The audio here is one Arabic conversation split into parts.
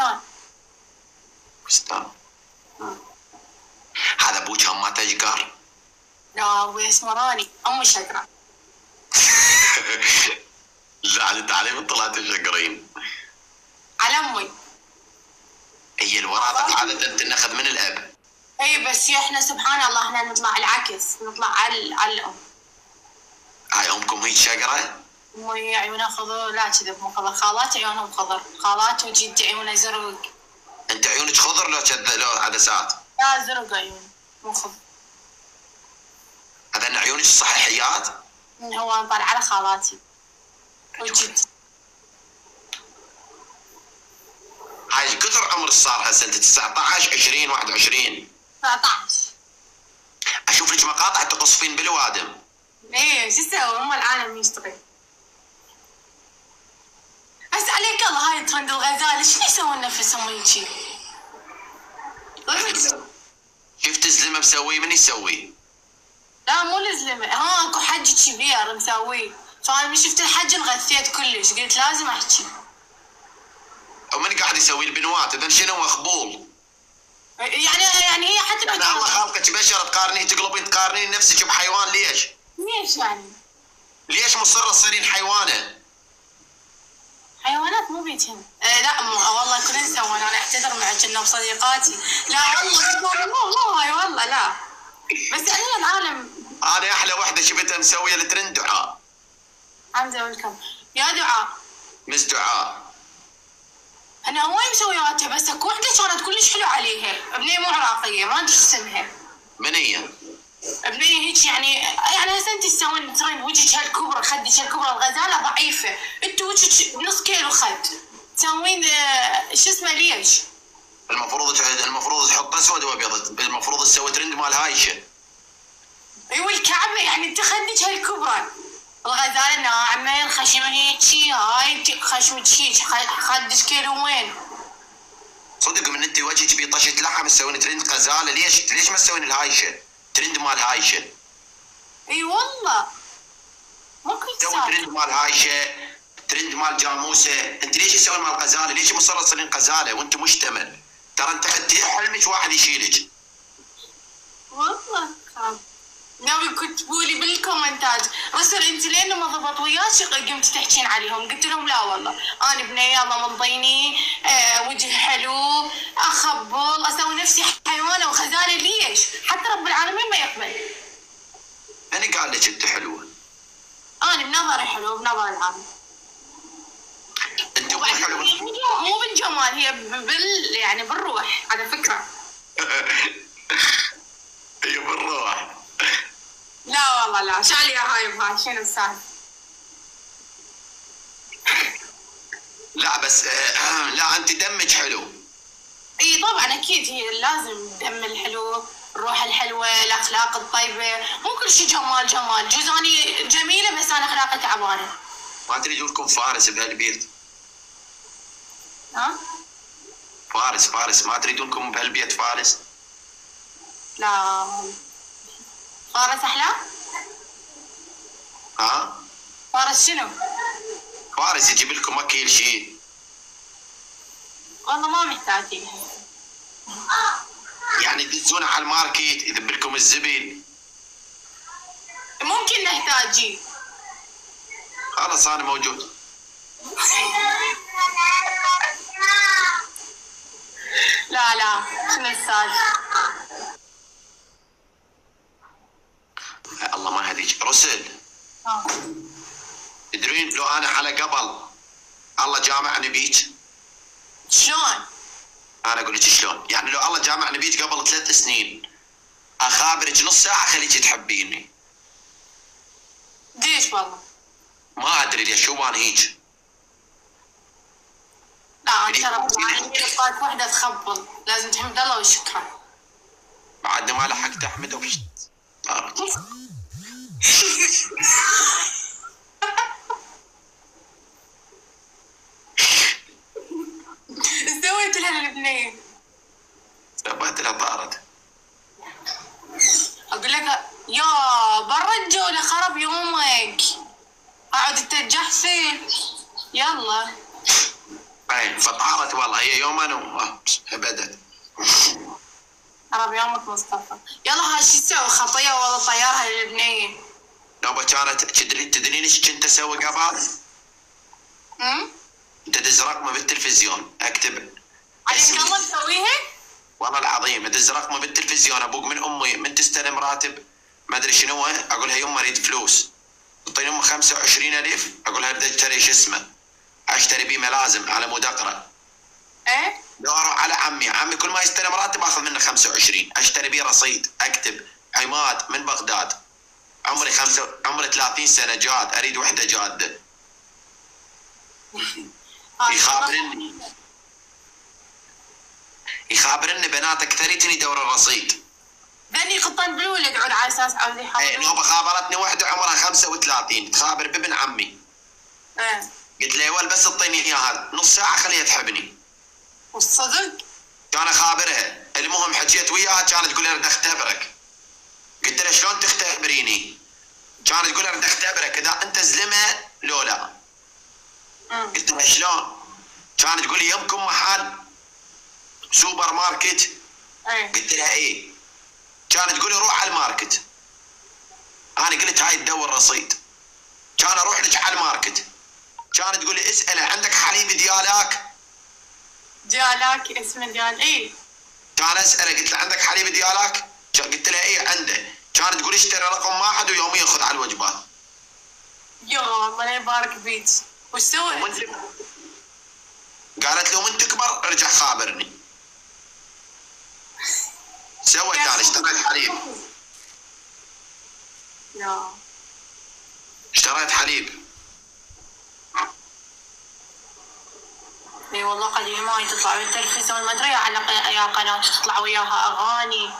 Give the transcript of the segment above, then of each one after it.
بستان. بستان. هذا ابوك هم ما تشقر؟ لا ابوي اسمراني، امي شقرة. لا انت علي من طلعت الشقرين. على امي. هي الوراثة عادة تنخذ من الاب. اي بس احنا سبحان الله احنا نطلع العكس، نطلع على الام. هاي امكم هي شقرة؟ امي عيونها خضر، لا كذب مو خضر، خالاتي عيونهم خضر، خالاتي وجدي عيونها زرق. انت عيونك خضر لو عدسات؟ لا زرق عيون مو خضر. هذا عيونك صحيحيات؟ هو طالع على خالاتي وجدي. هاي كثر عمر صار هسه انت 19 20 21؟ 19. اشوف لك مقاطع تقصفين بالوادم. ايه شو اسوي؟ هم العالم يشتغل. اسالك الله هاي ترند الغزاله شنو يسوون نفسهم هيجي؟ شفت زلمه مسويه؟ من يسوي؟ لا مو الزلمه، ها اكو حج كبير مسويه، فانا من شفت الحج انغثيت كلش، قلت لازم احكي. ومن قاعد يسوي البنوات؟ اذا شنو مخبول؟ يعني هي حتى يعني الله خالقك بشر تقلبين تقارنين نفسك بحيوان، ليش؟ ليش يعني؟ ليش مصره تصيرين حيوانه؟ حيوانات مو بيتهم. لا والله كلنا نسوون، انا اعتذر معك انه بصديقاتي. لا والله مو هاي والله لا. بس يعني العالم. انا احلى وحده شفتها مسويه الترند دعاء. حمزه ويلكم يا دعاء. مس دعاء. انا هواي مسوياتها، بس اكو وحده كانت كلش حلو عليها، بنيه مو عراقيه ما ادري شو اسمها. من هي؟ بنيه هيك يعني هسه انت تسوين ترند وجهك هالكبره، خدك هالكبره، الغزاله ضعيفه، انت وجهك نص كيلو خد، تسوين شو اسمه ليش؟ المفروض تحط اسود وابيض، المفروض تسوي ترند مال هايشه. ايوه الكعبه يعني انت خدك هالكبره، الغزاله ناعمه الخشمه هيجي، هاي انت خشمك هيك، خدك كيلو وين؟ صدق من انت وجهك بطشه لحم تسوين ترند غزاله، ليش ما تسوين الهايشه؟ ترند مال هايشه. اي والله ممكن تسوي ترند مال هايشه، ترند مال جاموسه، انت ليش تسوين مال غزاله؟ ليش مصره تصيرين غزاله وانت مشتمل؟ ترى انت حلمك واحد يشيلك. والله ناوي كتبوا لي بالكومنتات رسل انت لين ما ضبط وياك قمت تحكين عليهم، قلت لهم لا والله انا بنيه الله منطيني وجه حلو، اخبل اسوي نفسي حيوانه وخزانه، ليش؟ حتى رب العالمين ما يقبل. انا قال لك انت حلوه. انا بنظري حلو بنظر العالم. انت مو حلوه مو بالجمال، هي يعني بالروح على فكره. هي بالروح. لا والله لا، شالي يا هاي بهاي شنو السالفه؟ لا بس لا انت دمك حلو. اي طبعا اكيد، هي لازم الدم الحلو، الروح الحلوه، الاخلاق الطيبه، مو كل شيء جمال جمال، جوز اني جميله بس انا اخلاقي تعبانه. ما تريدون لكم فارس بهالبيت؟ ها؟ فارس ما تريدونكم بهالبيت فارس؟ لا فارس احلى؟ ها؟ فارس شنو؟ فارس يجيب لكم اكل شيء. والله ما محتاجين. يعني تدزونه على الماركت يذب لكم الزبل. ممكن نحتاجين. خلاص انا موجود. لا شنو السالفه؟ الله ما يهديك رسل. تدرين لو انا على قبل الله جامعني بيك. شلون؟ انا اقول لك شلون، يعني لو الله جامعني بيك قبل 3 سنين اخابرك نص ساعه خليك تحبيني. ليش والله؟ ما ادري ليش، شو انا هيك. لا انت رب العالمين بقاك وحده تخبل، لازم تحمد الله وشكره. بعد ما لحقت احمده وش صارت. سويت لها البنيه؟ سويت لها طارت. اقول لك يا برا الجولة خرب يومك، اقعد تتجحفي. يلا اي فطارت والله هي يوما وابدت. رب يومك مصطفى. يلا ها شو تسوي خطيه ولا طيارها للبنيه؟ لو كانت تدرين ايش كنت اسوي قبل؟ انت دز رقمه بالتلفزيون اكتب عليك الله تسويها؟ والله العظيم ادز رقمه بالتلفزيون ابوك من امي من تستلم راتب ما ادري شنو اقول لها يما اريد فلوس تعطيني امي 25,000 اقول لها بدي اشتري شو اسمه اشتري بيه ملازم على مود اقرا. ايه؟ لو اروح على عمي كل ما يستلم راتب اخذ منه 25 اشتري بيه رصيد اكتب عماد من بغداد عمري 30 سنه جاد اريد وحده جاده. يخابرني بنات اكثريتني يدور الرصيد. ذني قطن بالولد عود على اساس عاوز يحاول. اي نوبه خابرتني وحده عمرها 35 تخابر بابن عمي. ايه قلت له ول بس تعطيني اياها نص ساعه خليها تحبني. والصدق؟ كان اخابرها المهم حكيت وياها كانت تقول لي اريد اختبرك. قلت لها شلون تختبريني؟ كانت تقول اريد اختبرك اذا انت زلمه لو لا. قلت لها شلون؟ كانت تقول لي يمكن محل سوبر ماركت؟ قلت لها ايه. كانت تقول لي روح على الماركت. انا قلت هاي تدور رصيد. كان اروح لك على الماركت. كانت تقول لي اساله عندك حليب ديالاك؟ ديالاك اسمه ديال ايه؟ كان اساله قلت له عندك حليب ديالاك؟ قلت لها ايه عنده. كانت تقول اشتري رقم واحد ويوميا خذ على الوجبات. يا الله لا يبارك بيك. وش سويت؟ قالت له من تكبر ارجع خابرني. سويت انا اشتريت حليب. لا اشتريت حليب. اي والله قديمة هاي تطلع بالتلفزيون ما ادري على اي قناة تطلع وياها اغاني.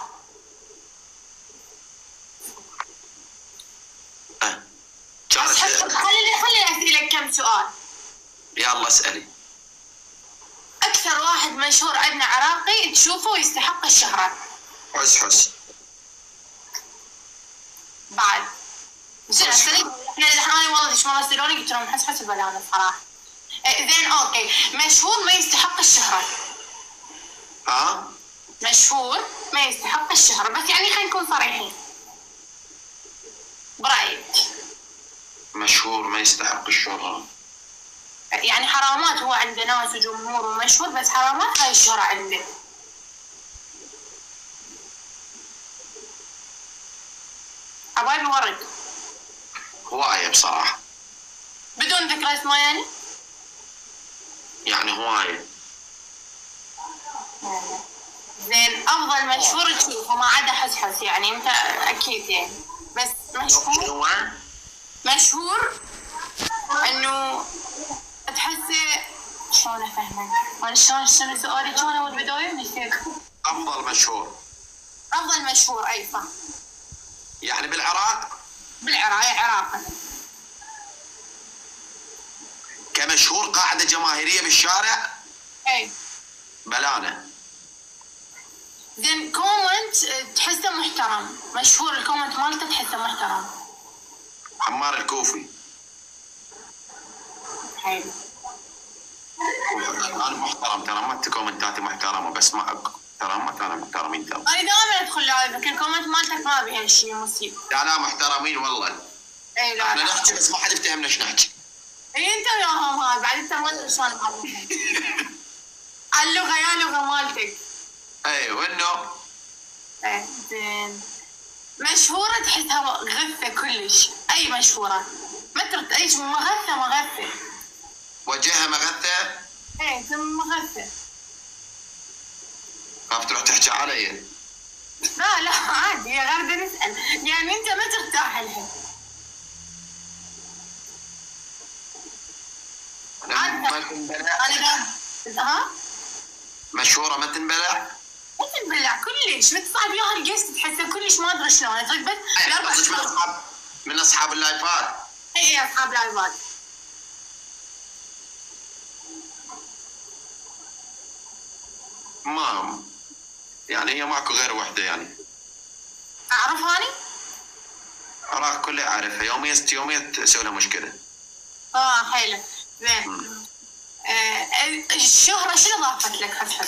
خلي اسالك كم سؤال. يلا اسالي. اكثر واحد مشهور عندنا عراقي تشوفه ويستحق الشهرة؟ حس بعد زين احنا والله ليش ما رسلوني قلت لهم حس البلانة صراحة. زين اوكي مشهور ما يستحق الشهرة. مشهور ما يستحق الشهرة بس يعني خلينا نكون صريحين. برأيك؟ مشهور ما يستحق الشهرة يعني حرامات هو عنده ناس وجمهور ومشهور بس حرامات هاي الشهرة عنده. حبايبي ورد. هواية بصراحة. بدون ذكر اسمه يعني؟ يعني هواية. زين أفضل مشهور تشوفه ما عدا حس يعني أنت أكيد يعني بس مشهور إنه تحسه شلون أفهمك؟ أنا شلون سؤالي شلون أول بداية نسيت. أفضل مشهور أي صح. يعني بالعراق؟ عراقا. كمشهور قاعدة جماهيرية بالشارع؟ اي بلانة. زين كومنت تحسه محترم مشهور الكومنت مالته تحسه محترم؟ عمار الكوفي. حلو. انا محترم ترى ما كومنتاتي محترمة بس ما ترى ما كانوا محترمين ترى. انا دائما ادخل لايفك الكومنت مالتك ما بيها شيء مصيب. لا محترمين والله. اي لا احنا نحكي بس ما حد يفتهمنا ايش نحكي. اي انت وياهم هاي بعد انت ما ادري شلون اللغة يا لغة مالتك. اي وانه ايه زين مشهورة تحسها غثة كلش اي مشهورة ما ترد ايش مغثة وجهها مغثة. ايه ثم مغثة. خاف تروح تحكي علي. لا عادي يا غير نسأل يعني انت ما ترتاح لها. ما تنبلع. ها مشهورة ما تنبلع. ما تنبلع كلش بتصعب وياها الجست تحسها كلش ما ادري شلون بس من اصحاب اللايفات. اي اصحاب اللايفات. ما يعني هي ماكو غير وحده يعني. اعرفها اني؟ العراق كله يعرفها يوميا تسوي لها مشكله. حلو زين. الشهرة شنو ضافت لك فتحة؟